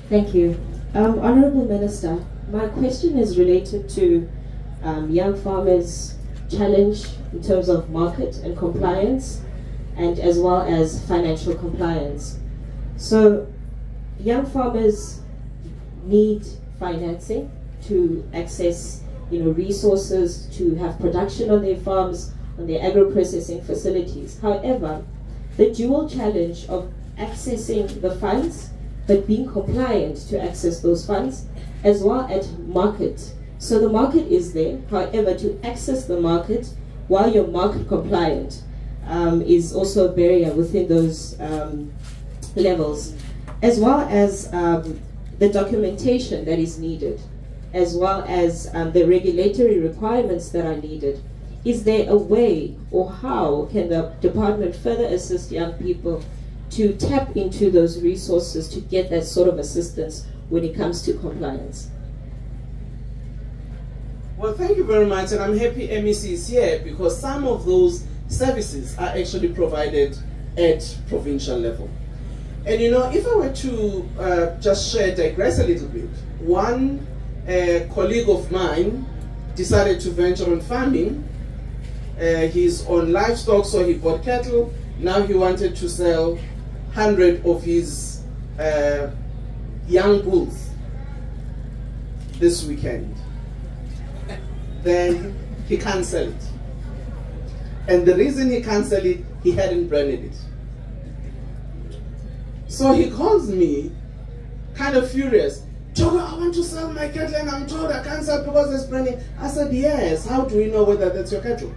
Thank you. Honourable Minister, my question is related to young farmers' challenge in terms of market and compliance, and as well as financial compliance. So, young farmers need financing to access, resources, to have production on their farms, on their agro-processing facilities. However, the dual challenge of accessing the funds but being compliant to access those funds, as well as market. So the market is there, however, to access the market while you're market compliant is also a barrier within those levels, as well as the documentation that is needed, as well as the regulatory requirements that are needed. Is there a way, or how can the department further assist young people to tap into those resources to get that sort of assistance when it comes to compliance? Well, thank you very much, and I'm happy MEC is here because some of those services are actually provided at provincial level. And if I were to just digress a little bit, one colleague of mine decided to venture on farming. He's on livestock, so he bought cattle. Now he wanted to sell 100 of his young bulls this weekend. Then he can't sell it. And the reason he can't sell it, he hadn't branded it. So he calls me, kind of furious. Togo, I want to sell my cattle and I'm told I can't sell because there's branding. I said, yes, how do we know whether that's your cattle?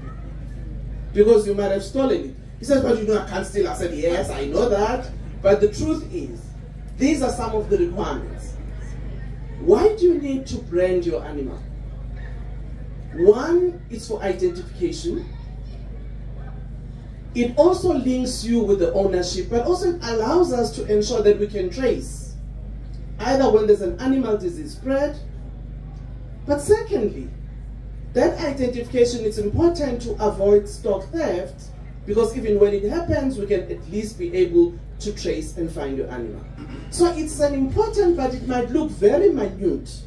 Because you might have stolen it. He says, but I can't steal. I said, yes, I know that. But the truth is, these are some of the requirements. Why do you need to brand your animal? One is for identification. It also links you with the ownership, but also it allows us to ensure that we can trace either when there's an animal disease spread. But secondly, that identification is important to avoid stock theft, because even when it happens, we can at least be able to trace and find your animal. So it's an important, but it might look very minute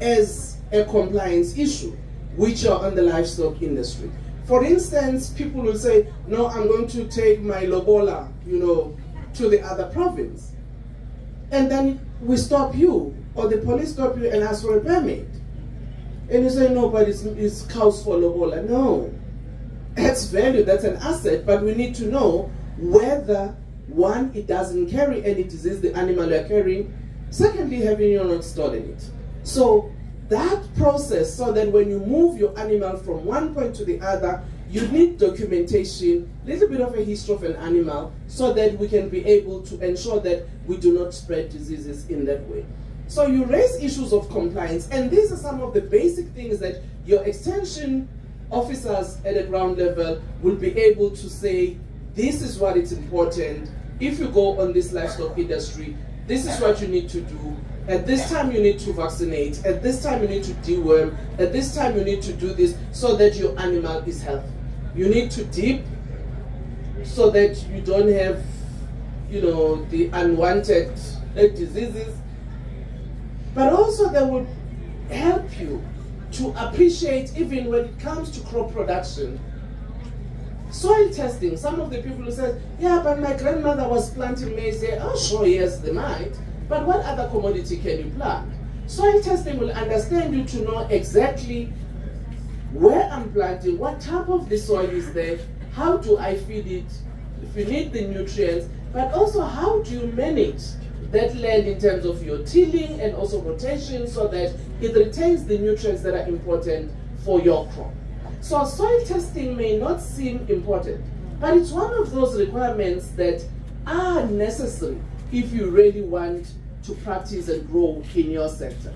as a compliance issue, which are on the livestock industry. For instance, people will say, no, I'm going to take my lobola, to the other province. And then we stop you, or the police stop you and ask for a permit. And you say, no, but it's cows for lobola. No, that's value, that's an asset, but we need to know whether, one, it doesn't carry any disease, the animal you're carrying. Secondly, having you not stolen it. So that process, so that when you move your animal from one point to the other, you need documentation, a little bit of a history of an animal, so that we can be able to ensure that we do not spread diseases in that way. So you raise issues of compliance, and these are some of the basic things that your extension officers at the ground level will be able to say, this is what is important. If you go on this livestock industry, this is what you need to do. At this time you need to vaccinate, at this time you need to deworm, at this time you need to do this so that your animal is healthy. You need to dip so that you don't have, the unwanted diseases. But also they will help you to appreciate, even when it comes to crop production, soil testing. Some of the people who say, yeah, but my grandmother was planting maize. Say, oh, sure, yes, they might. But what other commodity can you plant? Soil testing will understand you to know exactly where I'm planting, what type of the soil is there, how do I feed it, if you need the nutrients, but also how do you manage that land in terms of your tilling and also rotation so that it retains the nutrients that are important for your crop. So soil testing may not seem important, but it's one of those requirements that are necessary if you really want to practice and grow in your sector.